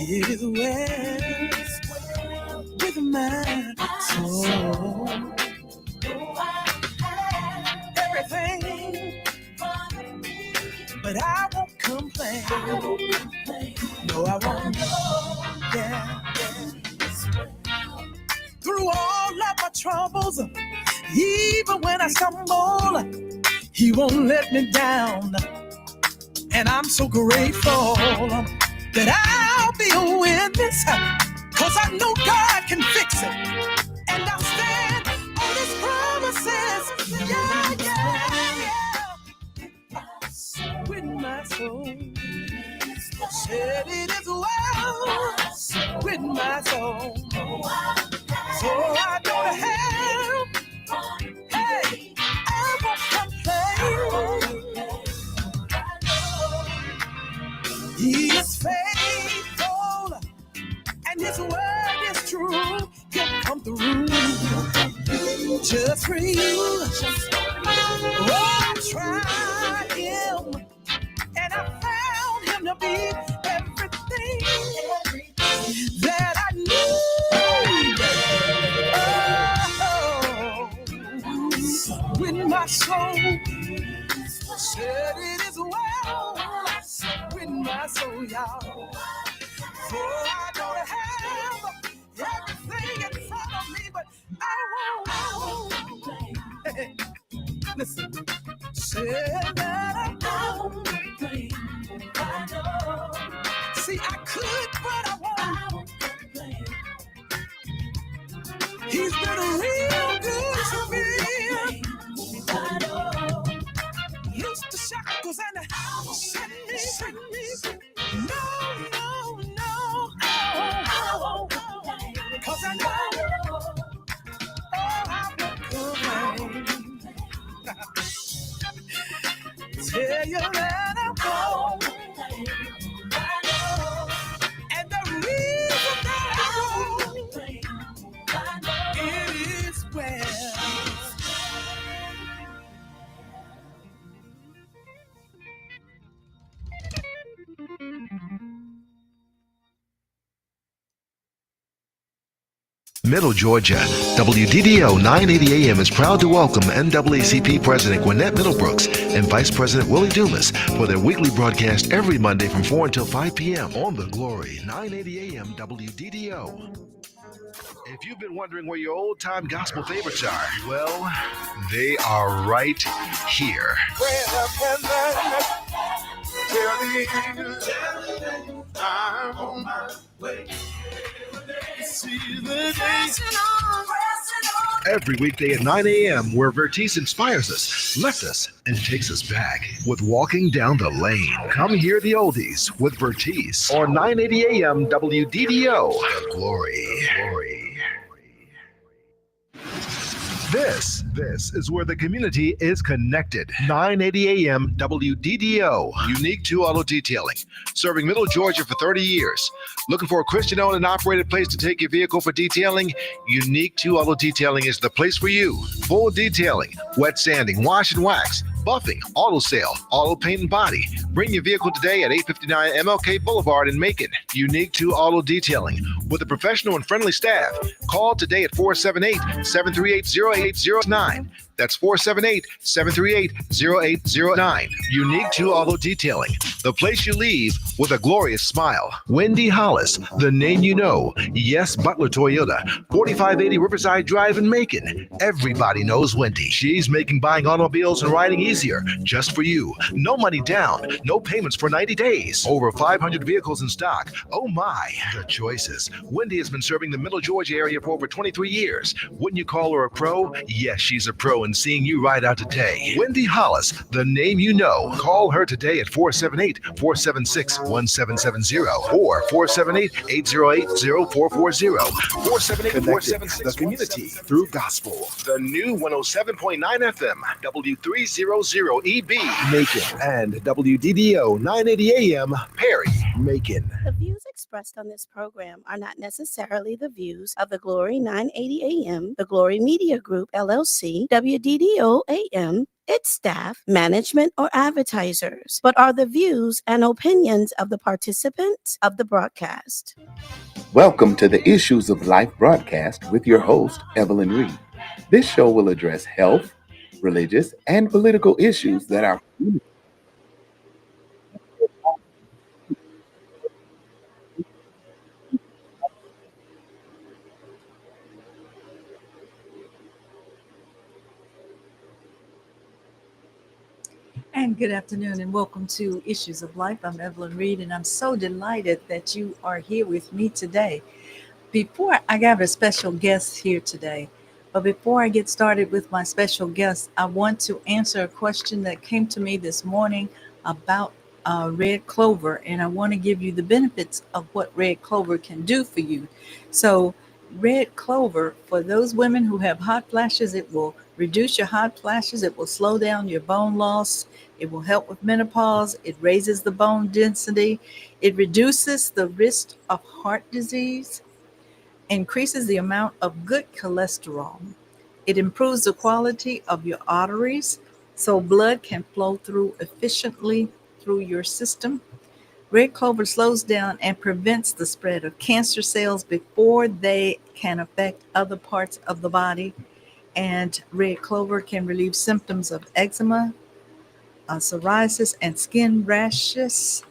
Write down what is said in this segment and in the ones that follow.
is well with my soul. Everything, but I won't complain. No, I won't. Yeah. Through all of my troubles, even when I stumble, He won't let me down. And I'm so grateful that I'll be a witness, 'cause I know God can fix it. And I'll stand on His promises. Yeah, yeah, yeah. With my soul, said it is well with my soul. So I don't have, hey, I won't complain. He is faithful, and His word is true. He'll come through just for you. Oh, I tried Him, and I found Him to be everything that I need. Oh, with my soul, said it is well with my soul, y'all. For I don't have everything in front of me, but I won't. Hey, listen, said that I won't. See, I could, but I won't. He's been real good to me. Loose the shackles and set me. No, no, no. Oh, 'cause I know. Oh, I won't complain. Tell you that I won't. And the reason that I won't, it is well. Middle Georgia, WDDO 980 AM is proud to welcome NAACP President Gwinnett Middlebrooks and Vice President Willie Dumas for their weekly broadcast every Monday from 4 until 5 p.m. on The Glory, 980 AM WDDO. If you've been wondering where your old-time gospel favorites are, well, they are right here. I'm on my way. Every weekday at 9 a.m., where Vertice inspires us, lifts us, and takes us back with Walking Down the Lane. Come hear the oldies with Vertice on 980 a.m. WDDO. The Glory. This is where the community is connected. 980 AM WDDO. Unique 2 Auto Detailing. Serving Middle Georgia for 30 years. Looking for a Christian-owned and operated place to take your vehicle for detailing? Unique 2 Auto Detailing is the place for you. Full detailing, wet sanding, wash and wax, buffing, auto sale, auto paint and body. Bring your vehicle today at 859 MLK Boulevard in Macon. Unique 2 Auto Detailing. With a professional and friendly staff. Call today at 478-738-0809. That's 478-738-0809. Unique 2 Auto Detailing. The place you leave with a glorious smile. Wendy Hollis, the name you know. Yes, Butler Toyota, 4580 Riverside Drive in Macon. Everybody knows Wendy. She's making buying automobiles and riding easier just for you. No money down, no payments for 90 days. Over 500 vehicles in stock. Oh my, the choices. Wendy has been serving the Middle Georgia area for over 23 years. Wouldn't you call her a pro? Yes, she's a pro in seeing you ride out today. Wendy Hollis, the name you know. Call her today at 478-476-1770 or 478-808-0440. 478-476. The community through gospel. The new 107.9 FM, W300 EB, Macon, and WDDO 980 AM, Perry. Macon. The views expressed on this program are not necessarily the views of the Glory 980 AM, the Glory Media Group, LLC, WDDO AM, its staff, management, or advertisers, but are the views and opinions of the participants of the broadcast. Welcome to the Issues of Life broadcast with your host, Evelyn Reid. This show will address health, religious, and political issues that our community. And good afternoon, and welcome to Issues of Life. I'm Evelyn Reid, and I'm so delighted that you are here with me today. Before I got a special guest here today, but before I get started with my special guest, I want to answer a question that came to me this morning about red clover, and I want to give you the benefits of what red clover can do for you. So, red clover, for those women who have hot flashes, it will reduce your hot flashes, it will slow down your bone loss, it will help with menopause, it raises the bone density, it reduces the risk of heart disease, increases the amount of good cholesterol. It improves the quality of your arteries so blood can flow through efficiently through your system. Red clover slows down and prevents the spread of cancer cells before they can affect other parts of the body. And red clover can relieve symptoms of eczema, psoriasis, and skin rashes.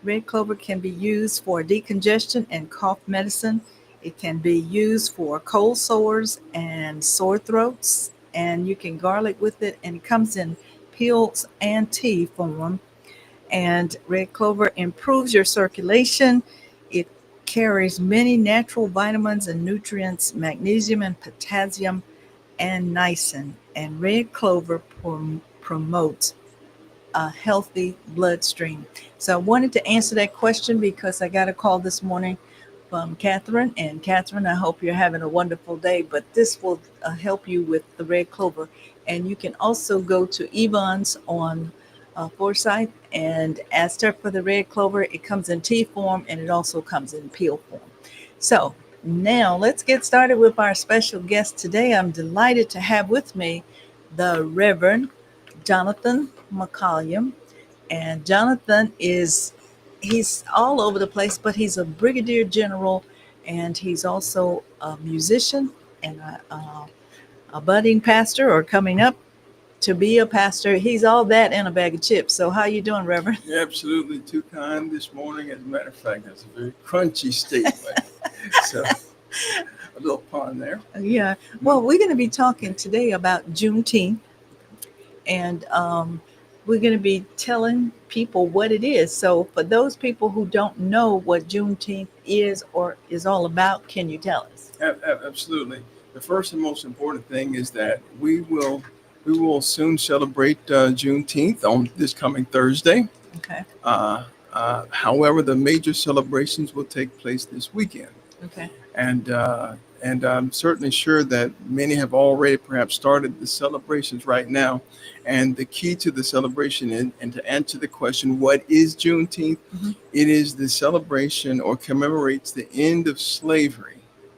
Red clover can be used for decongestion and cough medicine. It can be used for cold sores and sore throats, and you can garlic with it, and it comes in pills and tea form. And red clover improves your circulation. It carries many natural vitamins and nutrients, magnesium and potassium and niacin. And red clover promotes a healthy bloodstream. So I wanted to answer that question because I got a call this morning from Catherine. And Catherine, I hope you're having a wonderful day, but this will help you with the red clover. And you can also go to Yvonne's on Forsyth and ask her for the red clover. It comes in tea form and it also comes in peel form. So now let's get started with our special guest today. I'm delighted to have with me the Reverend Jonathan McCollum. And Jonathan he's all over the place, but he's a brigadier general and he's also a musician and a budding pastor or coming up to be a pastor. He's all that and a bag of chips. So how you doing, Reverend? You're absolutely too kind this morning. As a matter of fact, that's a very crunchy statement. So a little pun there. Yeah. Well, we're going to be talking today about Juneteenth, and we're going to be telling people what it is. So for those people who don't know what Juneteenth is or is all about, can you tell us? Absolutely. The first and most important thing is that we will soon celebrate Juneteenth on this coming Thursday. Okay. However, the major celebrations will take place this weekend. Okay. And I'm certainly sure that many have already perhaps started the celebrations right now. And the key to the celebration, and to answer the question, what is Juneteenth? Mm-hmm. It is the celebration or commemorates the end of slavery.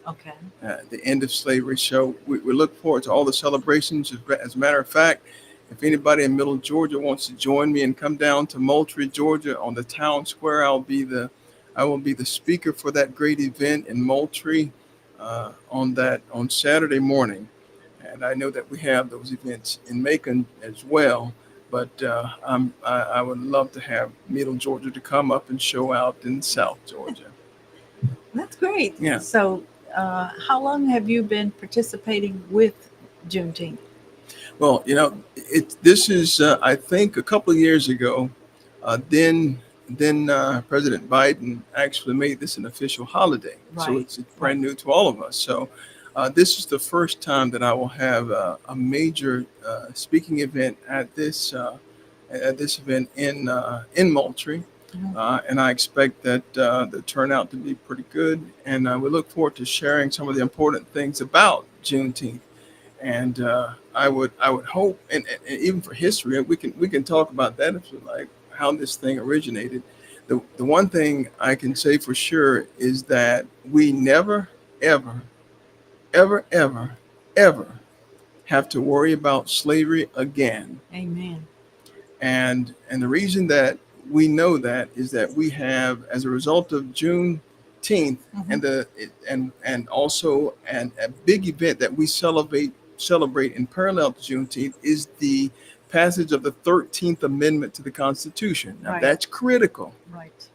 Okay. The end of slavery. So we look forward to all the celebrations. As a matter of fact, if anybody in Middle Georgia wants to join me and come down to Moultrie, Georgia, on the town square, I will be the speaker for that great event in Moultrie on Saturday morning. And I know that we have those events in Macon as well. But I would love to have Middle Georgia to come up and show out in South Georgia. That's great. Yeah. So how long have you been participating with Juneteenth? Well, this is, I think, a couple of years ago, then President Biden actually made this an official holiday. Right. So it's brand new to all of us. So this is the first time that I will have a major speaking event at this event in Moultrie. Mm-hmm. And I expect that the turnout to be pretty good. And we look forward to sharing some of the important things about Juneteenth. And I would hope, and even for history, we can talk about that if you like, how this thing originated. the one thing I can say for sure is that we never, ever, ever, ever, ever have to worry about slavery again. Amen. And the reason that we know that is that we have, as a result of Juneteenth, and the and also a big event that we celebrate in parallel to Juneteenth is the passage of the 13th Amendment to the Constitution. Now Right. that's critical. Right.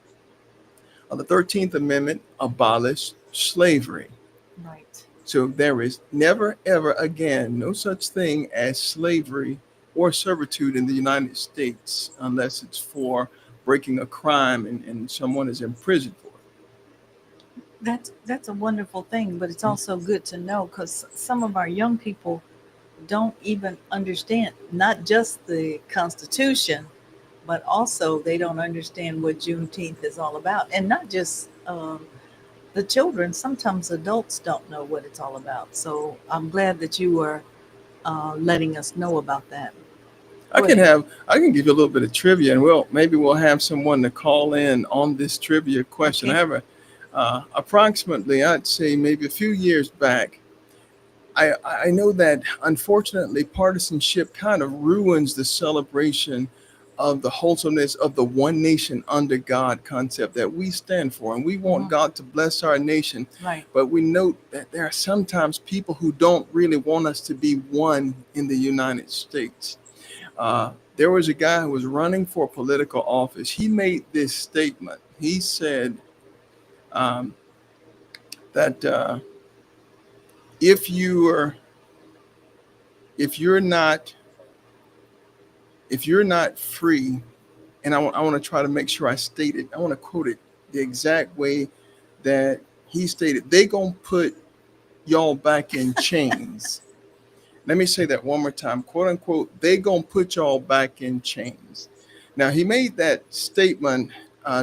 The 13th Amendment abolished slavery. Right. So there is never, ever again no such thing as slavery or servitude in the United States unless it's for breaking a crime and someone is imprisoned for it. That's a wonderful thing, but it's also good to know because some of our young people don't even understand not just the Constitution, but also they don't understand what Juneteenth is all about, and not just the children. Sometimes adults don't know what it's all about. So I'm glad that you were letting us know about that. I Go can ahead. I can give you a little bit of trivia, and maybe we'll have someone to call in on this trivia question. Okay. I have approximately, I'd say maybe a few years back. I know that unfortunately partisanship kind of ruins the celebration of the wholesomeness of the one nation under God concept that we stand for. And we want God to bless our nation. Right. But we note that there are sometimes people who don't really want us to be one in the United States. There was a guy who was running for political office. He made this statement. He said um, that if you are if you're not free, and I want to try to make sure I state it. I want to quote it the exact way that he stated. They gonna put y'all back in chains. Let me say that one more time. Quote unquote. They gonna put y'all back in chains. Now he made that statement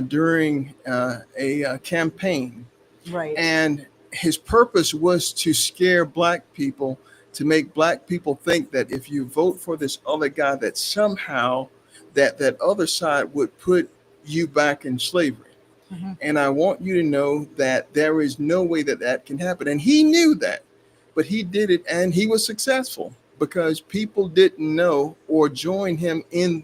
during a campaign. Right. And his purpose was to scare black people, to make black people think that if you vote for this other guy, that somehow that other side would put you back in slavery. And I want you to know that there is no way that that can happen. And he knew that, but he did it, and he was successful because people didn't know or join him in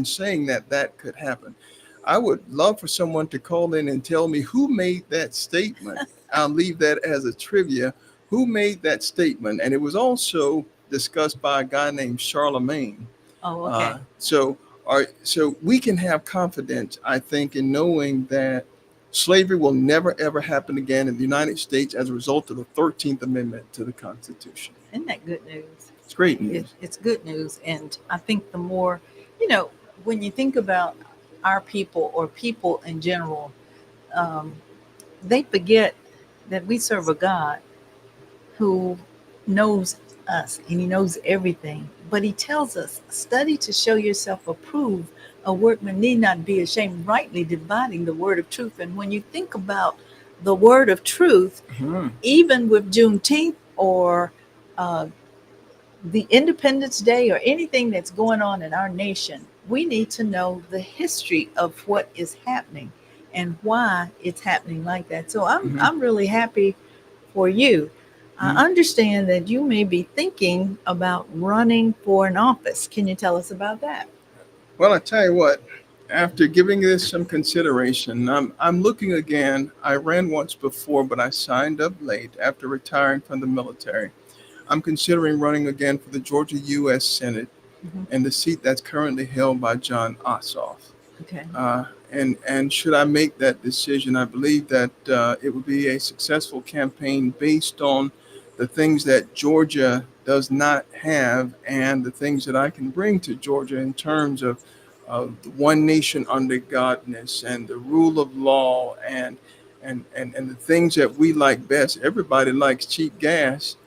saying that that could happen. I would love for someone to call in and tell me who made that statement. I'll leave that as a trivia. Who made that statement? And it was also discussed by a guy named Charlemagne. Oh, okay. So we can have confidence, I think, in knowing that slavery will never, ever happen again in the United States as a result of the 13th Amendment to the Constitution. Isn't that good news? It's great news. It's good news. And I think the more, when you think about our people or people in general, they forget that we serve a God who knows us and he knows everything. But he tells us, study to show yourself approved. A workman need not be ashamed, rightly dividing the word of truth. And when you think about the word of truth, even with Juneteenth or the Independence Day or anything that's going on in our nation, we need to know the history of what is happening and why it's happening like that. So I'm really happy for you. I understand that you may be thinking about running for an office. Can you tell us about that? Well, I tell you what, after giving this some consideration, I'm looking again. I ran once before, but I signed up late after retiring from the military. I'm considering running again for the Georgia U.S. Senate and the seat that's currently held by John Ossoff. Okay. And should I make that decision, I believe that it would be a successful campaign based on the things that Georgia does not have and the things that I can bring to Georgia in terms of the one nation under Godness and the rule of law and the things that we like best. Everybody likes cheap gas.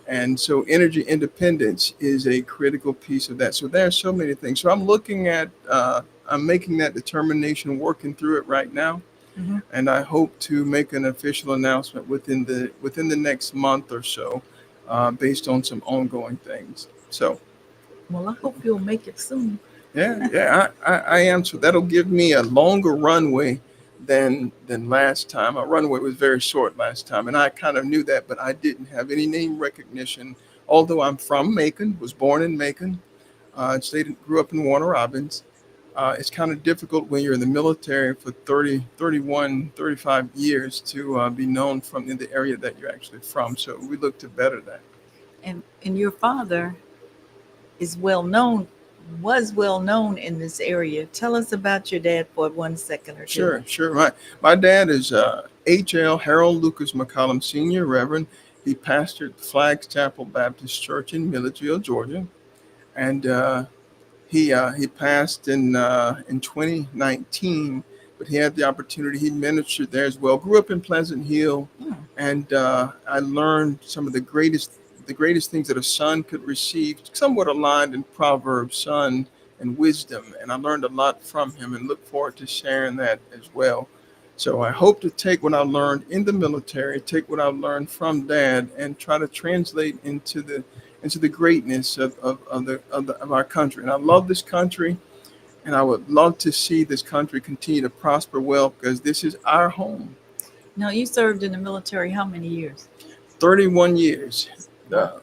And so energy independence is a critical piece of that. So there are so many things. So I'm looking at, I'm making that determination, working through it right now. And I hope to make an official announcement within the next month or so, based on some ongoing things. So, Well, I hope you'll make it soon. I am. So that'll give me a longer runway than last time. Our runway was very short last time, and I kind of knew that, but I didn't have any name recognition. Although I'm from Macon, was born in Macon, grew up in Warner Robins. It's kind of difficult when you're in the military for 30, 31, 35 years to be known from in the area that you're actually from. So we look to better that. And your father is well known, was well known in this area. Tell us about your dad for 1 second or two. Sure. My dad is H.L. Harold Lucas McCollum Sr., Reverend. He pastored Flags Chapel Baptist Church in Milledgeville, Georgia. And he passed in 2019, but he had the opportunity. He ministered there as well. Grew up in Pleasant Hill, and I learned some of the greatest things that a son could receive, somewhat aligned in Proverbs, son and wisdom. And I learned a lot from him, and look forward to sharing that as well. So I hope to take what I learned in the military, take what I learned from Dad, and try to translate into the greatness of our country. And I love this country, and I would love to see this country continue to prosper well, because this is our home. Now, you served in the military how many years? 31 years, a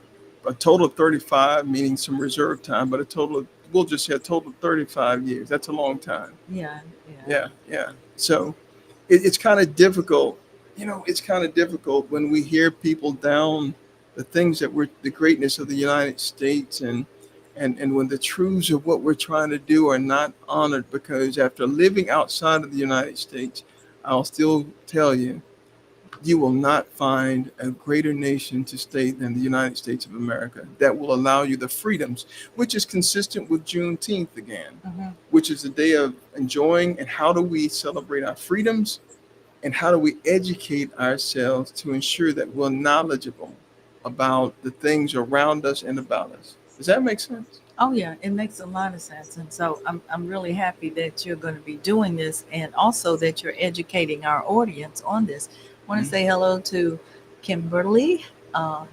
total of 35, meaning some reserve time, but we'll just say a total of 35 years. That's a long time. Yeah. Yeah. So it's kind of difficult. It's kind of difficult when we hear people down the things that we're the greatness of the United States, and when the truths of what we're trying to do are not honored, because after living outside of the United States, I'll still tell you, you will not find a greater nation to stay than the United States of America that will allow you the freedoms, which is consistent with Juneteenth again, which is a day of enjoying. And how do we celebrate our freedoms? And how do we educate ourselves to ensure that we're knowledgeable about the things around us and about us? Does that make sense? Oh yeah, it makes a lot of sense. And so I'm really happy that you're going to be doing this, and also that you're educating our audience on this. I want to say hello to Kimberly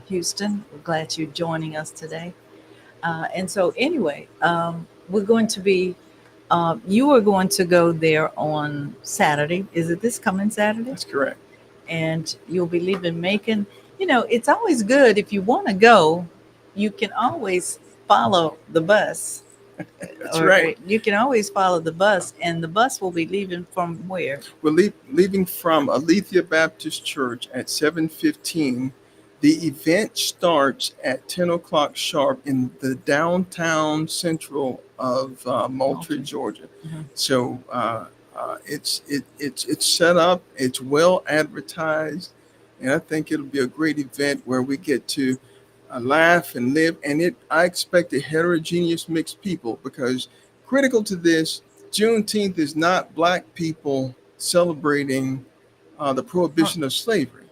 Houston. We're glad you're joining us today. And so anyway, we're going to be, you are going to go there on Saturday. Is it this coming Saturday? That's correct. And you'll be leaving Macon. It's always good if you want to go, you can always follow the bus. That's right. You can always follow the bus, and the bus will be leaving from where? We're leaving from Alethea Baptist Church at 7:15. The event starts at 10 o'clock sharp in the downtown central of Moultrie, Georgia. So it's set up, it's well advertised, and I think it'll be a great event where we get to laugh and live. And I expect a heterogeneous mixed people, because critical to this, Juneteenth is not Black people celebrating the prohibition of slavery.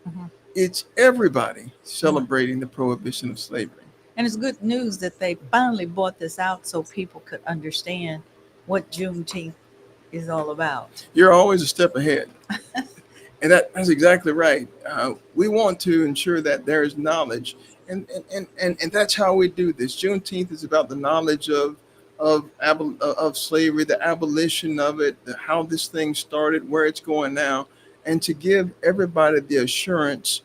It's everybody celebrating the prohibition of slavery. And it's good news that they finally brought this out so people could understand what Juneteenth is all about. You're always a step ahead. And that's exactly right. We want to ensure that there is knowledge. And that's how we do this. Juneteenth is about the knowledge of slavery, the abolition of it, how this thing started, where it's going now, and to give everybody the assurance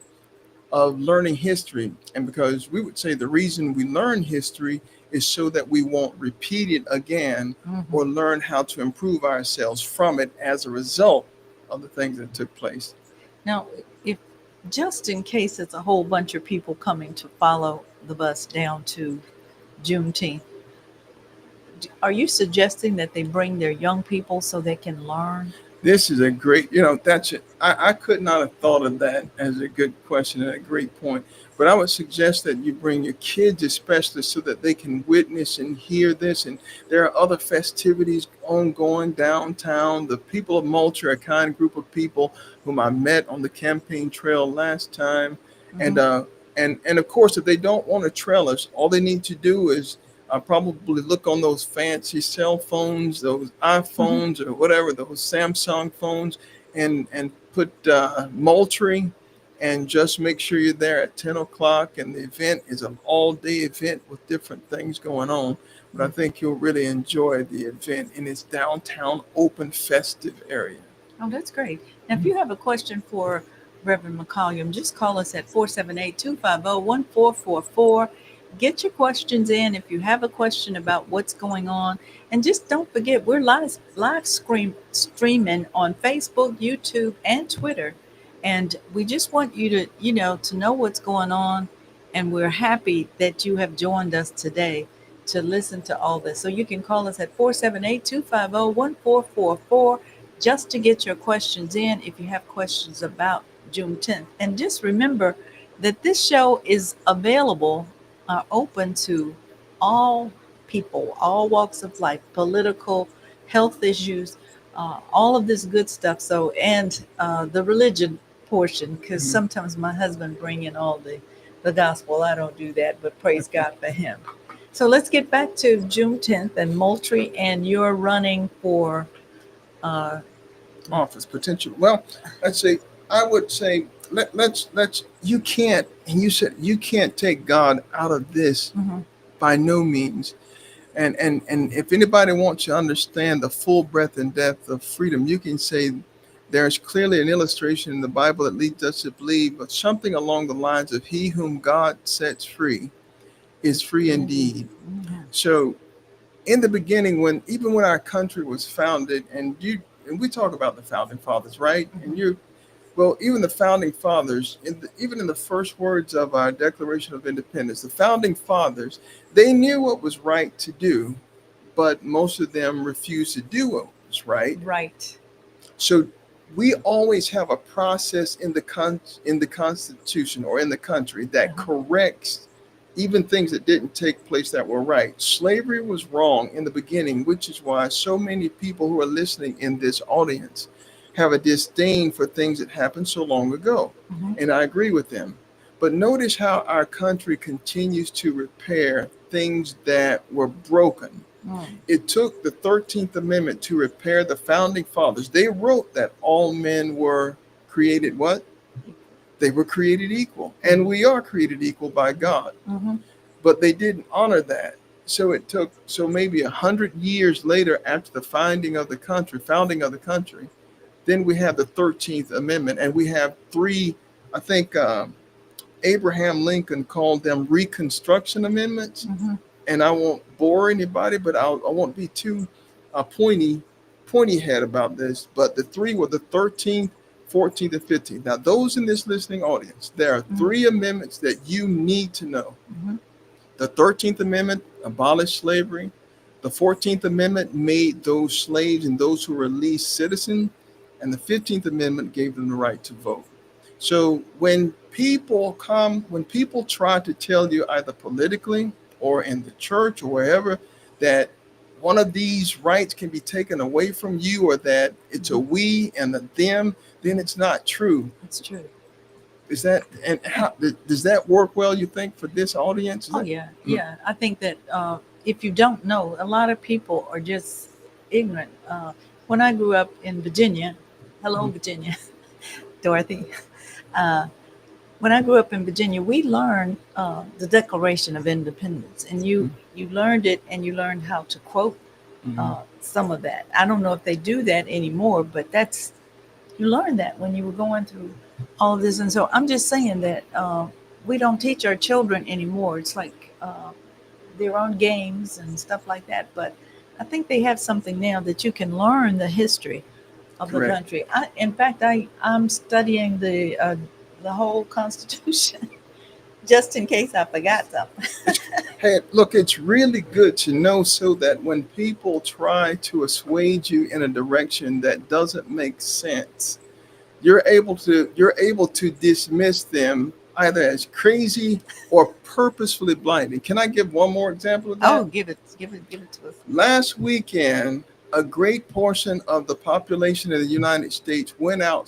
of learning history. And because we would say the reason we learn history is so that we won't repeat it again, or learn how to improve ourselves from it as a result of the things that took place. Now, if just in case it's a whole bunch of people coming to follow the bus down to Juneteenth, are you suggesting that they bring their young people so they can learn? This is a great, that's it. I could not have thought of that as a good question and a great point. But I would suggest that you bring your kids, especially, so that they can witness and hear this. And there are other festivities ongoing downtown. The people of Moultrie are a kind group of people whom I met on the campaign trail last time. And of course, if they don't want to trail us, all they need to do is probably look on those fancy cell phones, those iPhones or whatever, those Samsung phones, and put Moultrie, and just make sure you're there at 10 o'clock. And the event is an all-day event with different things going on. but I think you'll really enjoy the event in its downtown open festive area. Oh, that's great. Now, if you have a question for Reverend McCollum, just call us at 478-250-1444. Get your questions in if you have a question about what's going on. And just don't forget, we're streaming on Facebook, YouTube, and Twitter. And we just want you to, to know what's going on. And we're happy that you have joined us today to listen to all this. So you can call us at 478-250-1444 just to get your questions in if you have questions about June 10th. And just remember that this show is available, open to all people, all walks of life, political, health issues, all of this good stuff. So, and the religion portion, because sometimes my husband bring in all the gospel. I don't do that, but praise God for him. So let's get back to June 10th and Moultrie, and you're running for Office potential. Well, I would say let's you can't, and you said you can't take God out of this by no means. And if anybody wants to understand the full breadth and depth of freedom, you can say there's clearly an illustration in the Bible that leads us to believe, but something along the lines of he whom God sets free is free indeed. So in the beginning, when our country was founded, and we talk about the founding fathers, right? And even the founding fathers, even in the first words of our Declaration of Independence, the founding fathers, they knew what was right to do, but most of them refused to do what was right. Right. So we always have a process in the Constitution or in the country that corrects even things that didn't take place that were right. Slavery was wrong in the beginning, which is why so many people who are listening in this audience have a disdain for things that happened so long ago. And I agree with them. But notice how our country continues to repair things that were broken. It took the 13th Amendment to repair the founding fathers. They wrote that all men were created what? They were created equal, and we are created equal by God. But they didn't honor that. So it took maybe 100 years later, after the founding of the country, then we have the 13th Amendment, and we have three. I think Abraham Lincoln called them Reconstruction Amendments. And I won't bore anybody, but I won't be too pointy head about this. But the three were the 13th, 14th, and 15th. Now, those in this listening audience, there are three amendments that you need to know. The 13th Amendment abolished slavery. The 14th Amendment made those slaves and those who were released citizens. And the 15th Amendment gave them the right to vote. So when people try to tell you either politically or in the church or wherever that one of these rights can be taken away from you, or that it's a we and a them, then it's not true. It's true. Does that work well, you think, for this audience? Yeah. I think that if you don't know, a lot of people are just ignorant. When I grew up in Virginia, Virginia, Dorothy. When I grew up in Virginia, we learned the Declaration of Independence, and you learned it, and you learned how to quote some of that. I don't know if they do that anymore, but you learned that when you were going through all of this. And so I'm just saying that we don't teach our children anymore. It's like they're on games and stuff like that. But I think they have something now that you can learn the history of the country. In fact, I'm studying the whole Constitution just in case I forgot something. Hey, look, it's really good to know, so that when people try to assuage you in a direction that doesn't make sense, you're able to dismiss them either as crazy or purposefully blinded. Can I give one more example of that? Oh, give it to us. Last weekend, a great portion of the population of the United States went out.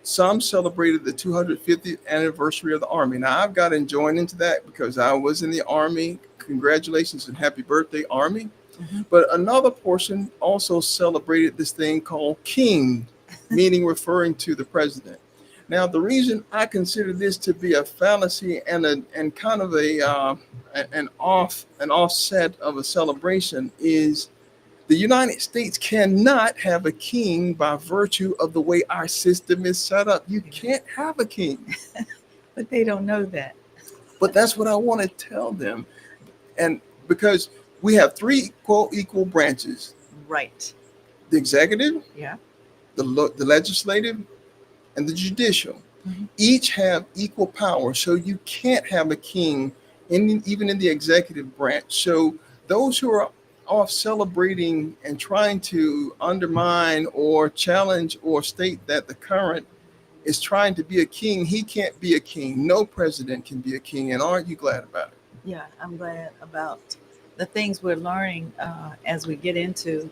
Some celebrated the 250th anniversary of the Army. Now, I've got to join into that because I was in the Army. Congratulations and happy birthday, Army. But another portion also celebrated this thing called King, meaning referring to the president. Now, the reason I consider this to be a fallacy and kind of an offset of a celebration is the United States cannot have a king by virtue of the way our system is set up. You can't have a king. But they don't know that. But that's what I want to tell them. And because we have three equal branches: Right. the executive, Yeah. the legislative, and the judicial. Mhm. Each have equal power. So you can't have a king even in the executive branch. So those who are off celebrating and trying to undermine or challenge or state that the current is trying to be a king, he can't be a king. No president can be a king. And aren't you glad about it? Yeah, I'm glad about the things we're learning as we get into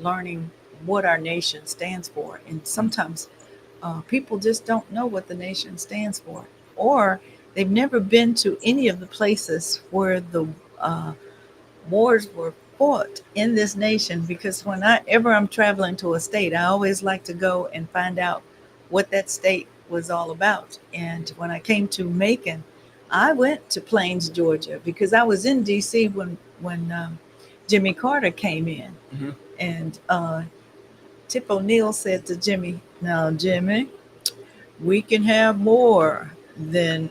learning what our nation stands for. And sometimes people just don't know what the nation stands for, or they've never been to any of the places where the uh, wars were fought in this nation. Because whenever I'm traveling to a state, I always like to go and find out what that state was all about. And when I came to Macon, I went to Plains, Georgia, because I was in D.C. when Jimmy Carter came in, Mhm. and Tip O'Neill said to Jimmy, "Now, Jimmy, we can have more than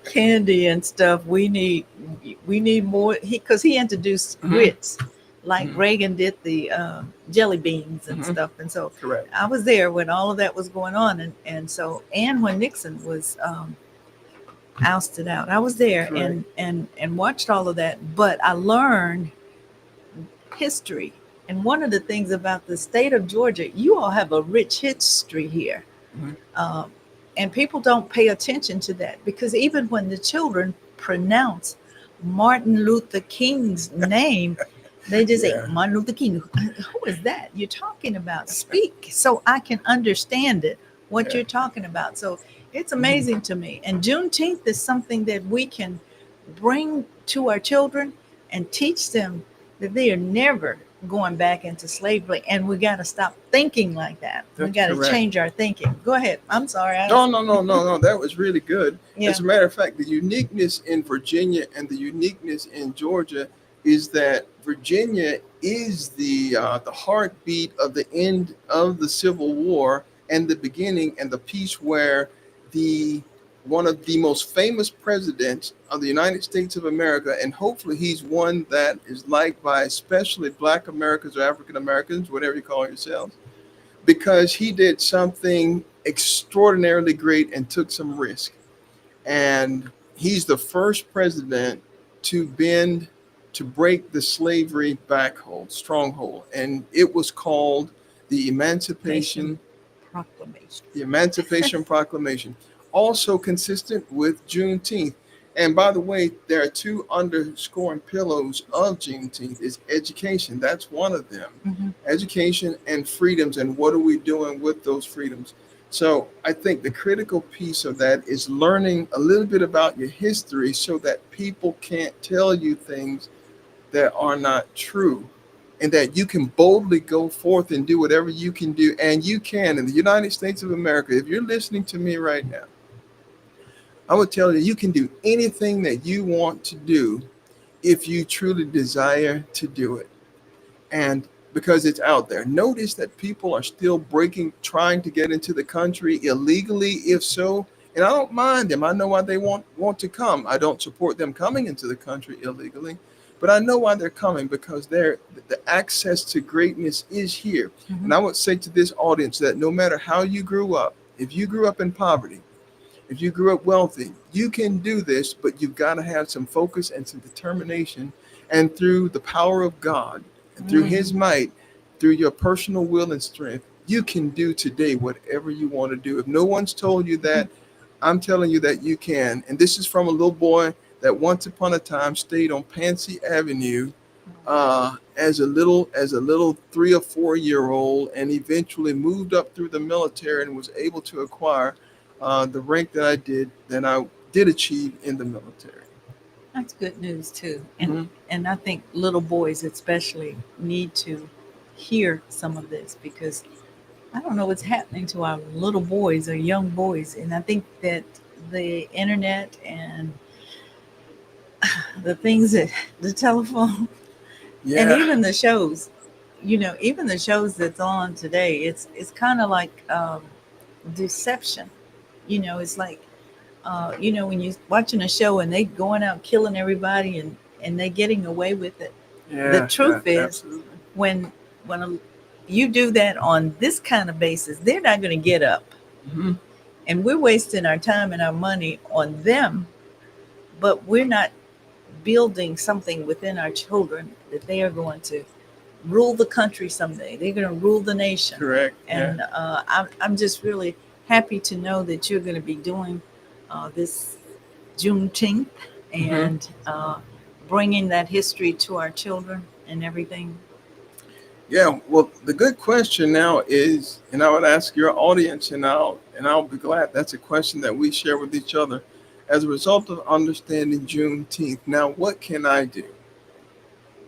candy and stuff. We need more." Because he introduced Mhm. grits, like Mhm. Reagan did the jelly beans and Mhm. stuff. And so Correct. I was there when all of that was going on, and when Nixon was ousted out, I was there Correct. and watched all of that. But I learned history. And one of the things about the state of Georgia, you all have a rich history here. Mhm. Um, and people don't pay attention to that, because even when the children pronounce Martin Luther King's name, they just say, Yeah. Martin Luther King. Who is that you're talking about? Speak so I can understand it, what Yeah. you're talking about. So it's amazing to me. And Juneteenth is something that we can bring to our children and teach them that they are never going back into slavery. And we got to stop thinking like that. We That's got to correct. change our thinking. Go ahead. I'm sorry. No. That was really good. Yeah. As a matter of fact, the uniqueness in Virginia and the uniqueness in Georgia is that Virginia is the heartbeat of the end of the Civil War and the beginning and the piece where the one of the most famous presidents of the United States of America, and hopefully he's one that is liked by especially Black Americans or African Americans, whatever you call yourselves, because he did something extraordinarily great and took some risk. And he's the first president to break the slavery stronghold. And it was called the Proclamation. Emancipation Proclamation, also consistent with Juneteenth. And by the way, there are two underscoring pillars of Juneteenth is education. That's one of them. Mhm. Education and freedoms, and what are we doing with those freedoms? So I think the critical piece of that is learning a little bit about your history so that people can't tell you things that are not true, and that you can boldly go forth and do whatever you can do. And you can in the United States of America. If you're listening to me right now, I would tell you, you can do anything that you want to do if you truly desire to do it. And because it's out there. Notice that people are still trying to get into the country illegally, if so. And I don't mind them. I know why they want to come. I don't support them coming into the country illegally, but I know why they're coming, because the access to greatness is here. Mhm. And I would say to this audience that no matter how you grew up, if you grew up in poverty, if you grew up wealthy, you can do this, but you've got to have some focus and some determination. And through the power of God, and through His might, through your personal will and strength, you can do today whatever you want to do. If no one's told you that, I'm telling you that you can. And this is from a little boy that once upon a time stayed on Pansy Avenue as a little 3 or 4 year old, and eventually moved up through the military and was able to acquire the rank that I did achieve in the military. That's good news too. Mhm. And I think little boys especially need to hear some of this, because I don't know what's happening to our little boys or young boys. And I think that the internet and the things that the telephone and Yeah. even the shows, even the shows that's on today, it's kind of like deception. It's like when you're watching a show and they going out killing everybody and they getting away with it. The Yeah. Yeah. truth is, Absolutely. when you do that on this kind of basis, they're not going to get up, Hmm. and we're wasting our time and our money on them, but we're not building something within our children that they are going to rule the country someday. They're going to rule the nation. Correct. Yeah. And I'm just really happy to know that you're going to be doing this Juneteenth Hmm. and bringing that history to our children and everything. Yeah. Well, the good question now is, and I would ask your audience, and I'll be glad. That's a question that we share with each other. As a result of understanding Juneteenth, now what can I do?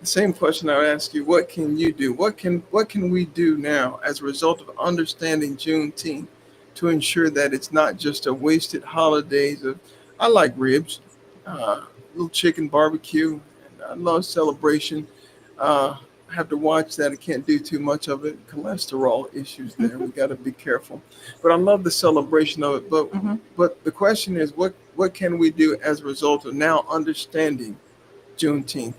The same question I would ask you: what can you do? What can we do now as a result of understanding Juneteenth to ensure that it's not just a wasted holidays of, I like ribs, little chicken barbecue, and I love celebration. I have to watch that. I can't do too much of it. Cholesterol issues there. We got to be careful. But I love the celebration of it. But Mhm. but the question is, what can we do as a result of now understanding Juneteenth?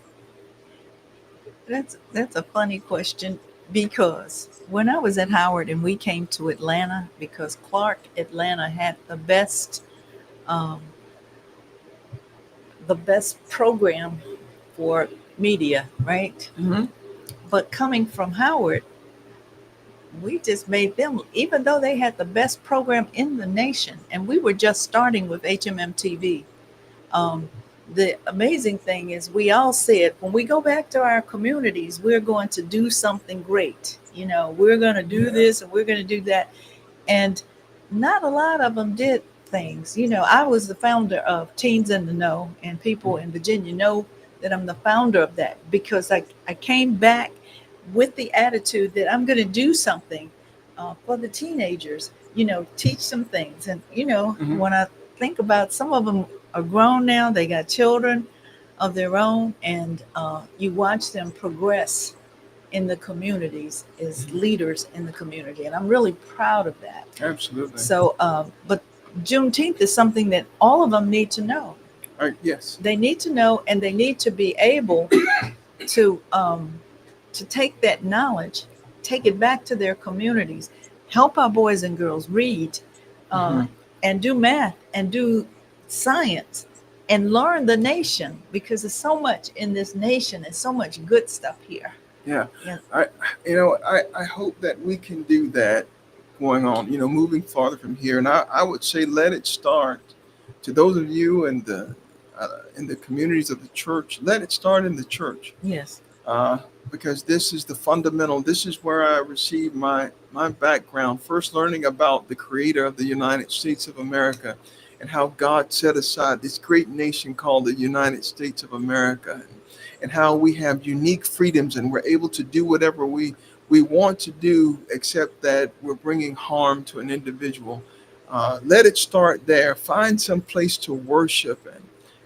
That's a funny question because when I was at Howard and we came to Atlanta, because Clark Atlanta had um, the best program for media, right? Hmm. But coming from Howard, we just made them, even though they had the best program in the nation, and we were just starting with HMM TV. Um, the amazing thing is, we all said when we go back to our communities, we're going to do something great. We're going to do Yeah. this and we're going to do that. And not a lot of them did things. I was the founder of Teens in the Know, and people in Virginia know that I'm the founder of that because I came back with the attitude that I'm going to do something for the teenagers, teach them things. And, Hmm. when I think about some of them are grown now, they got children of their own, and you watch them progress in the communities as leaders in the community. And I'm really proud of that. Absolutely. So, but Juneteenth is something that all of them need to know. All right. Yes. They need to know, and they need to be able to take that knowledge, take it back to their communities, help our boys and girls read, uh, Hmm. and do math and do science and learn the nation because there's so much in this nation and so much good stuff here. Yeah. Yeah. I, I hope that we can do that going on, moving farther from here. And I would say let it start to those of you in the communities of the church. Let it start in the church. Yes. uh, because this is the fundamental. This is where I received my background, first learning about the Creator of the United States of America, and how God set aside this great nation called the United States of America, and how we have unique freedoms and we're able to do whatever we want to do, except that we're bringing harm to an individual. Let it start there. Find some place to worship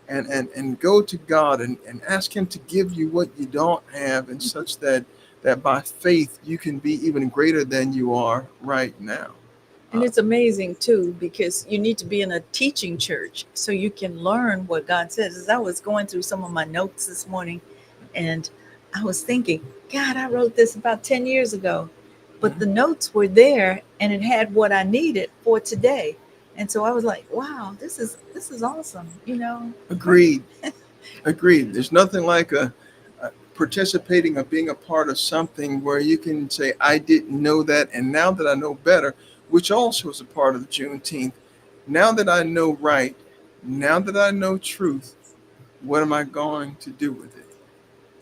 and go to God and ask Him to give you what you don't have, and such that by faith you can be even greater than you are right now. And it's amazing too, because you need to be in a teaching church so you can learn what God says. As I was going through some of my notes this morning, and I was thinking, God, I wrote this about 10 years ago, but the notes were there and it had what I needed for today. And so I was like, wow, this is awesome, Agreed. Agreed. There's nothing like a participating or being a part of something where you can say, I didn't know that, and now that I know better, which also is a part of Juneteenth. Now that I know right, now that I know truth, what am I going to do with it?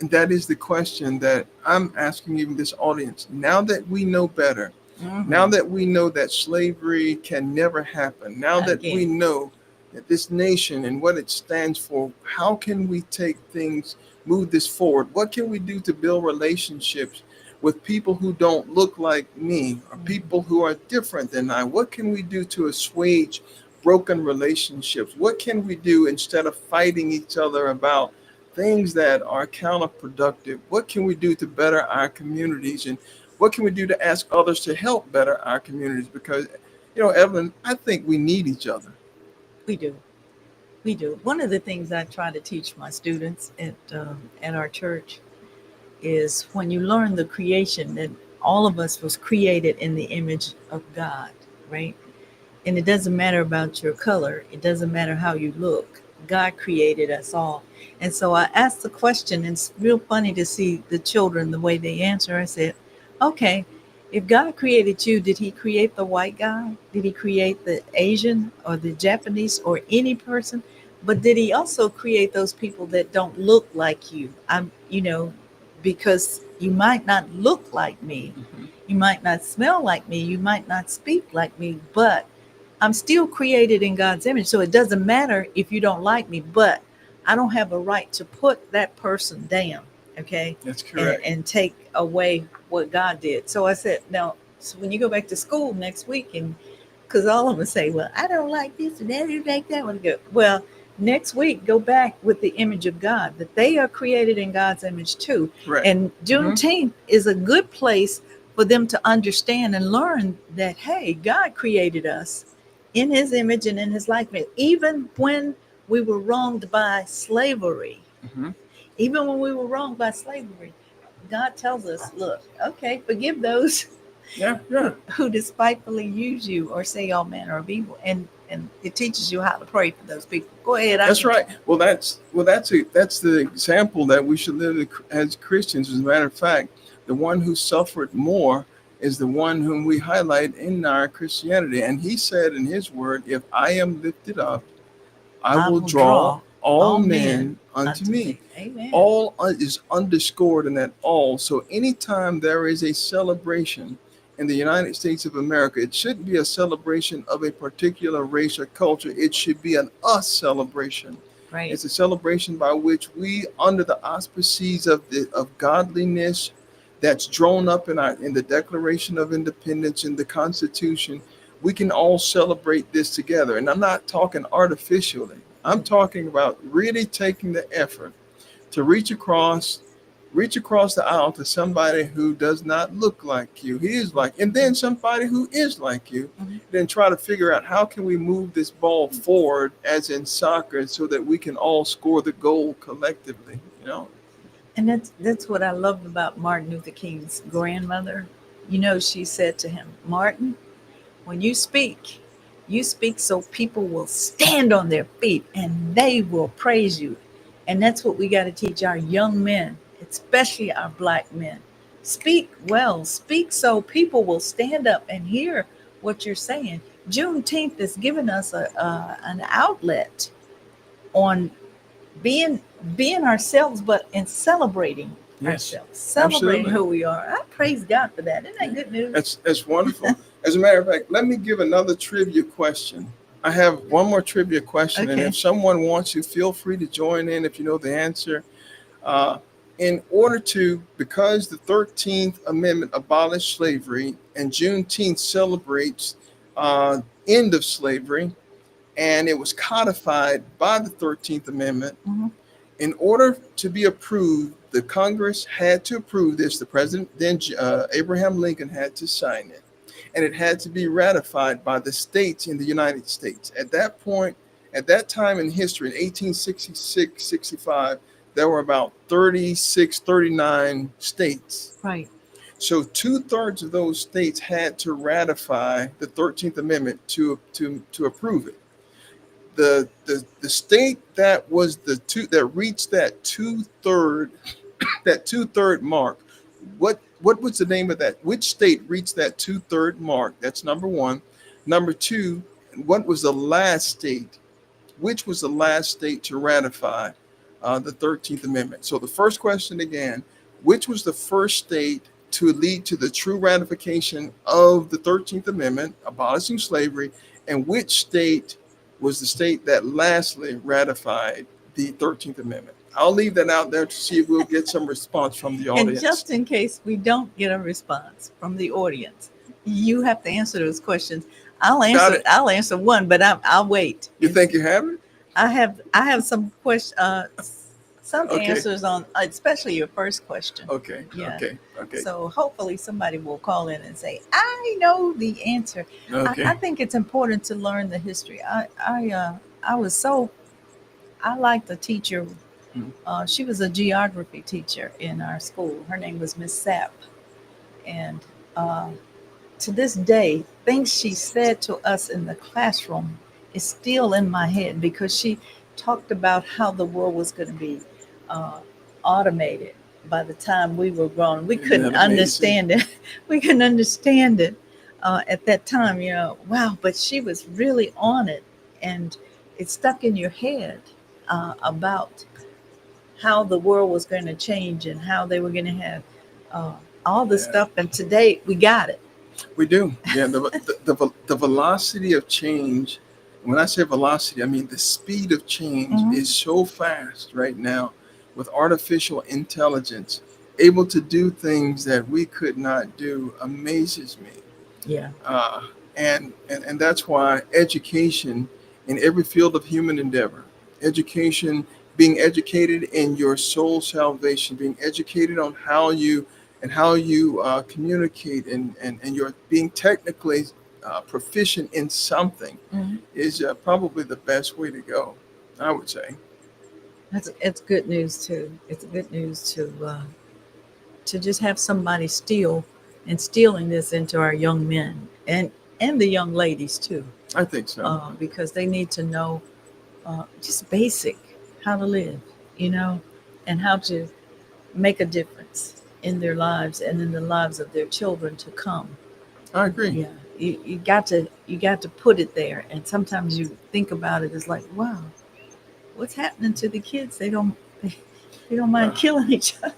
And that is the question that I'm asking even this audience. Now that we know better, now that we know that slavery can never happen, now that we Again. know that this nation and what it stands for, how can we take things, move this forward? What can we do to build relationships with people who don't look like me or people who are different than I? What can we do to assuage broken relationships? What can we do instead of fighting each other about things that are counterproductive? What can we do to better our communities? And what can we do to ask others to help better our communities? Because, Evelyn, I think we need each other. We do. We do. One of the things I try to teach my students at our church is when you learn the creation that all of us was created in the image of God, right? And it doesn't matter about your color. It doesn't matter how you look. God created us all. And so I asked the question, and it's real funny to see the children, the way they answer. I said, okay, if God created you, did he create the white guy? Did he create the Asian or the Japanese or any person? But did he also create those people that don't look like you? Because you might not look like me. Mhm. You might not smell like me. You might not speak like me, but I'm still created in God's image. So it doesn't matter if you don't like me, but I don't have a right to put that person down. Okay. That's And, correct. and take away what God did. So I said, now, so when you go back to school next week, and because all of them say, well, I don't like this and that, you like that one. Go, well, next week, go back with the image of God, that they are created in God's image too. Right. And Juneteenth is a good place for them to understand and learn that, hey, God created us in his image and in his likeness. Even when we were wronged by slavery, Mhm. even when we were wronged by slavery, God tells us, look, okay, forgive those Yeah. who despitefully use you or say all manner of evil. And it teaches you how to pray for those people. Go ahead. That's right. Well, that's the example that we should live as Christians. As a matter of fact, the one who suffered more is the one whom we highlight in our Christianity. And he said in his word, "If I am lifted up, I will draw all men unto me." Amen. All is underscored in that all. So anytime there is a celebration in the United States of America, it shouldn't be a celebration of a particular race or culture. It should be an us celebration. Right. It's a celebration by which we, under the auspices of godliness that's drawn up in the Declaration of Independence in the Constitution, we can all celebrate this together. And I'm not talking artificially. I'm talking about really taking the effort to reach across the aisle to somebody who does not look like you. He is like, and then somebody who is like you. Mhm. Then try to figure out how can we move this ball forward as in soccer so that we can all score the goal collectively, And that's what I loved about Martin Luther King's grandmother. She said to him, Martin, when you speak so people will stand on their feet and they will praise you. And that's what we got to teach our young men, especially our black men. Speak well, speak so people will stand up and hear what you're saying. Juneteenth is giving us an outlet on being ourselves, but in celebrating Yes, ourselves, celebrating absolutely. who we are. I praise God for that. Isn't that good news? That's wonderful. As a matter of fact, let me give another trivia question. I have one more trivia question, and Okay. if someone wants to, feel free to join in if you know the answer. Uh, in order to, because the 13th Amendment abolished slavery and Juneteenth celebrates end of slavery, and it was codified by the 13th Amendment, Mhm. in order to be approved, the Congress had to approve this. The president, then Abraham Lincoln, had to sign it. And it had to be ratified by the states in the United States. At that point, at that time in history, in 1866, 65, there were about 36, 39 states. Right. So 2/3 of those states had to ratify the 13th Amendment to approve it. The state that was that reached that two-third mark, what was the name of that? Which state reached that two-third mark? That's number one. Number two, what was the last state? Which was the last state to ratify the 13th Amendment? So the first question again, which was the first state to lead to the true ratification of the 13th Amendment, abolishing slavery, and which state was the state that lastly ratified the 13th Amendment? I'll leave that out there to see if we'll get some response from the And audience. just in case we don't get a response from the audience, You have to answer those questions. I'll Got answer. it. I'll answer one, but I'll wait. You think you have it? I have some question. Some Okay. answers on, especially your first question. Okay. Yeah. Okay. Okay. So hopefully somebody will call in and say, "I know the answer." Okay. I think it's important to learn the history. I was so I liked the teacher. Hmm. She was a geography teacher in our school. Her name was Miss Sapp, and uh, to this day, things she said to us in the classroom is still in my head because she talked about how the world was going to be uh, automated by the time we were grown. We Isn't couldn't that amazing? understand it. We couldn't understand it at that time. Wow! But she was really on it, and it stuck in your head about how the world was going to change and how they were going to have all this Yeah. stuff. And today we got it. We do. Yeah. The velocity of change. When I say velocity, I mean the speed of change Mhm. is so fast right now with artificial intelligence able to do things that we could not do amazes me. Yeah. Uh, and that's why education in every field of human endeavor, education, being educated in your soul salvation, being educated on how you communicate and you're being technically proficient in something Mhm. is probably the best way to go, I would say. It's good news too. It's good news to just have somebody still instilling this into our young men and the young ladies too, I think so. because they need to know just basic how to live, you know, and how to make a difference in their lives and in the lives of their children to come. I agree. Yeah, you got to put it there, and sometimes you think about it as like, wow, what's happening to the kids? They don't Uh, mind killing each other.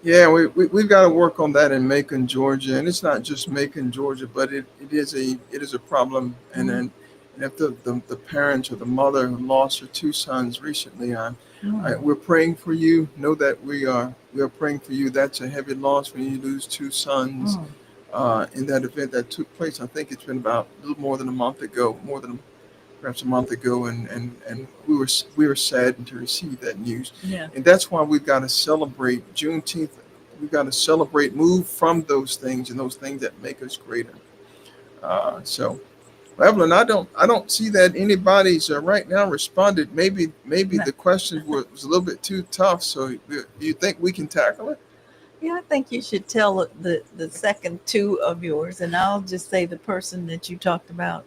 Yeah, we've got to work on that in Macon, Georgia, and it's not just Macon, Georgia, but it is a problem. And Mhm. then and if the parents or the mother who lost her two sons recently, we're praying for you. Know that we are praying for you. That's a heavy loss when you lose two sons. Mm. In that event that took place, I think it's been about a little more than a month ago, perhaps a month ago, and we were saddened to receive that news. Yeah. And that's why we've got to celebrate Juneteenth. We've got to celebrate, move from those things and those things that make us greater. So, Evelyn, I don't see that anybody's right now responded. Maybe No. the question was a little bit too tough. So, do you think we can tackle it? Yeah, I think you should tell the second two of yours, and I'll just say the person that you talked about.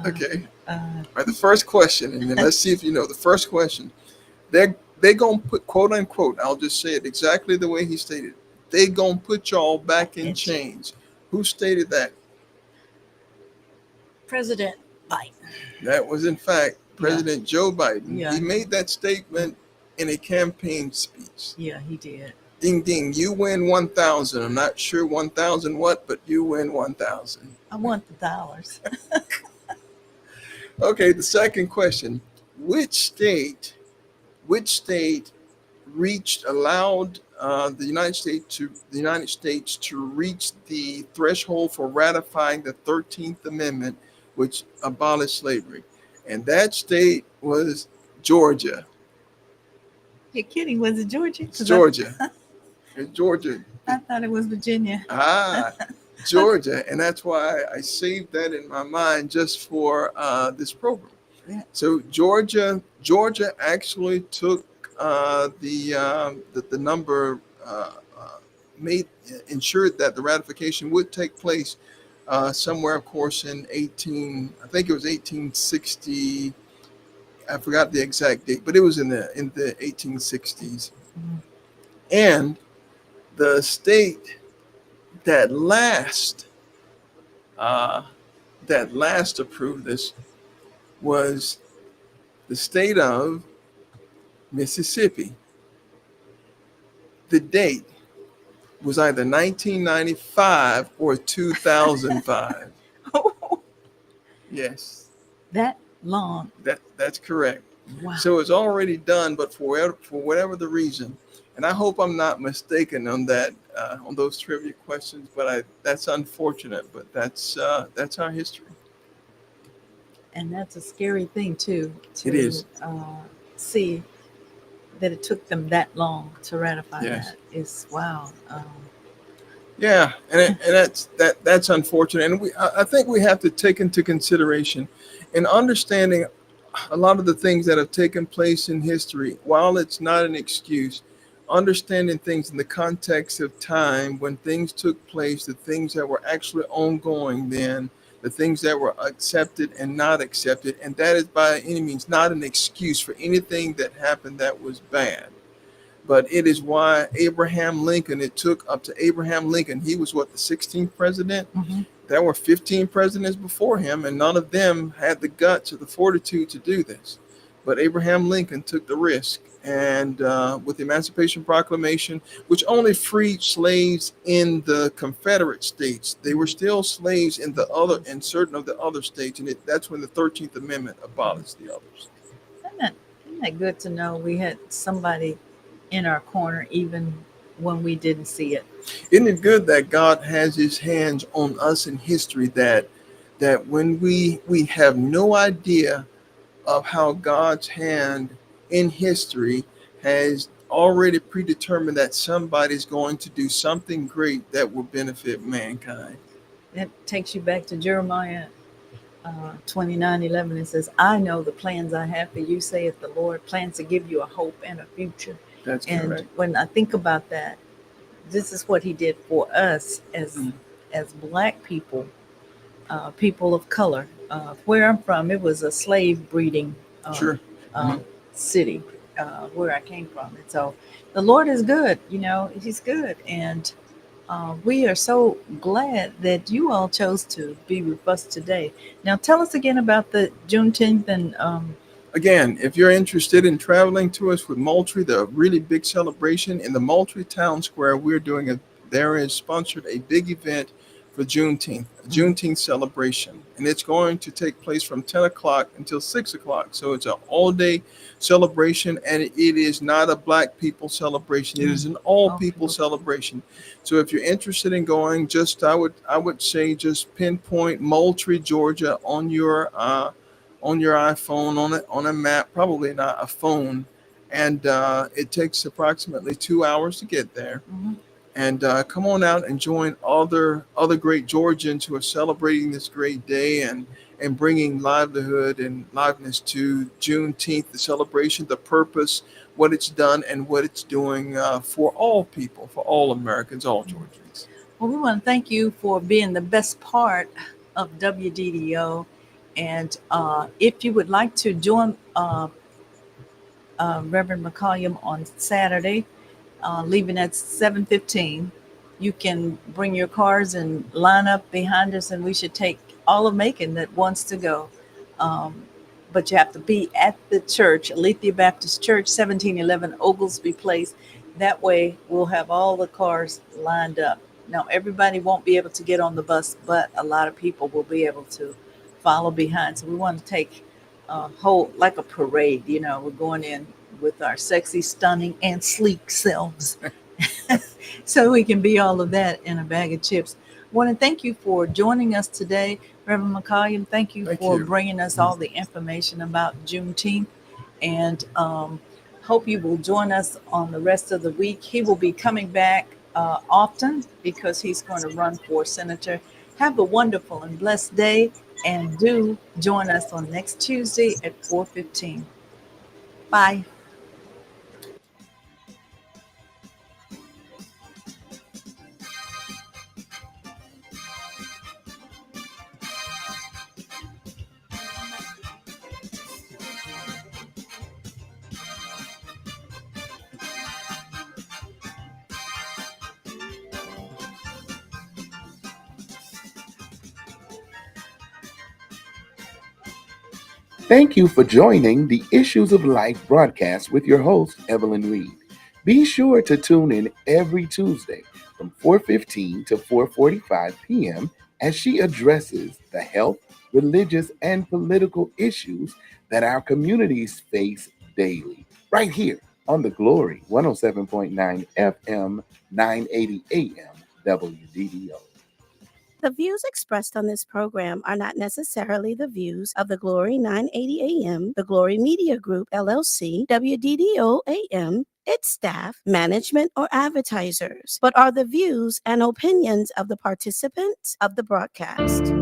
Okay. Uh, All right. The first question, and then let's see if you know the first question. They're gonna put, quote unquote, I'll just say it exactly the way he stated. They gonna put y'all back in it's chains. Who stated that? President Biden. That was in fact Yeah, President Joe Biden. yeah, He made that statement in a campaign speech. yeah. He did. Ding ding, you win 1,000. I'm not sure 1,000 what, but you win 1,000. I want the dollars. Okay, the second question. Which state which state reached allowed the United States to reach the threshold for ratifying the 13th Amendment, which abolished slavery, and that state was Georgia. You're kidding? Was it Georgia? It's Because I, Georgia. It's Georgia. I thought it was Virginia. Ah, Georgia, and that's why I saved that in my mind just for this program. Yeah. So Georgia actually took the number made ensured that the ratification would take place somewhere, of course, in I think it was 1860. I forgot the exact date, but it was in the 1860s. Mhm. And the state that last uh, that last approved this was the state of Mississippi. The date was either 1995 or 2005. Yes, That long. that's correct. Wow. So it's already done, but for whatever the reason, And I hope I'm not mistaken on that, on those trivia questions. But that's unfortunate. But that's our history. And that's a scary thing too, It to is. see that it took them that long to ratify Yes. that. Is wow. Yeah, and that's unfortunate. And I think we have to take into consideration in understanding a lot of the things that have taken place in history. While it's not an excuse, understanding things in the context of time when things took place, the things that were actually ongoing then, the things that were accepted and not accepted, and that is by any means not an excuse for anything that happened that was bad. But it is why Abraham Lincoln, it took up to Abraham Lincoln. He was what, the 16th president? Mm-hmm. There were 15 presidents before him, and none of them had the guts or the fortitude to do this. But Abraham Lincoln took the risk. And with the Emancipation Proclamation, which only freed slaves in the Confederate states, they were still slaves in certain of the other states, and that's when the 13th Amendment abolished the others. Isn't that good to know we had somebody in our corner even when we didn't see it? Isn't it good that God has His hands on us in history? That when we have no idea of how God's hand in history has already predetermined that somebody's going to do something great that will benefit mankind. That takes you back to Jeremiah 29:11. It says, I know the plans I have for you, saith the Lord, plans to give you a hope and a future. That's And correct. when I think about that, this is what he did for us Mm. as black people, people of color. Where I'm from, it was a slave breeding Sure. uh, city where I came from. And so the Lord is good, He's good. And we are so glad that you all chose to be with us today. Now, tell us again about the Juneteenth and Again, if you're interested in traveling to us with Moultrie, the really big celebration in the Moultrie Town Square, there is sponsored a big event for Juneteenth, a Juneteenth celebration. And it's going to take place from 10 o'clock until 6 o'clock. So it's an all day celebration, and it is not a black people celebration. It is an all people celebration. So if you're interested in going, I would say just pinpoint Moultrie, Georgia on your iPhone, on a map, probably not a phone, and it takes approximately 2 hours to get there. Mhm. And come on out and join other great Georgians who are celebrating this great day and bringing livelihood and liveness to Juneteenth, the celebration, the purpose, what it's done, and what it's doing for all people, for all Americans, all Georgians. Well, we want to thank you for being the best part of WDDO. And if you would like to join Reverend McCollum on Saturday, leaving at 7:15, you can bring your cars and line up behind us, and we should take all of Macon that wants to go. Um, but you have to be at the church, Alethea Baptist Church, 1711 Oglesby Place. That way, we'll have all the cars lined up. Now, everybody won't be able to get on the bus, but a lot of people will be able to follow behind. So we want to take a whole, like a parade, we're going in with our sexy, stunning, and sleek selves. So we can be all of that in a bag of chips. I want to thank you for joining us today, Reverend McCollum. Thank you for bringing us all the information about Juneteenth, and hope you will join us on the rest of the week. He will be coming back often because he's going to run for senator. Have a wonderful and blessed day, and do join us on next Tuesday at 4:15. Bye. Thank you for joining the Issues of Life broadcast with your host, Evelyn Reid. Be sure to tune in every Tuesday from 4:15 to 4:45 p.m. as she addresses the health, religious, and political issues that our communities face daily, right here on the Glory 107.9 FM, 980 AM, WDDO. The views expressed on this program are not necessarily the views of the Glory 980 AM, the Glory Media Group, LLC, WDDO AM, its staff, management, or advertisers, but are the views and opinions of the participants of the broadcast.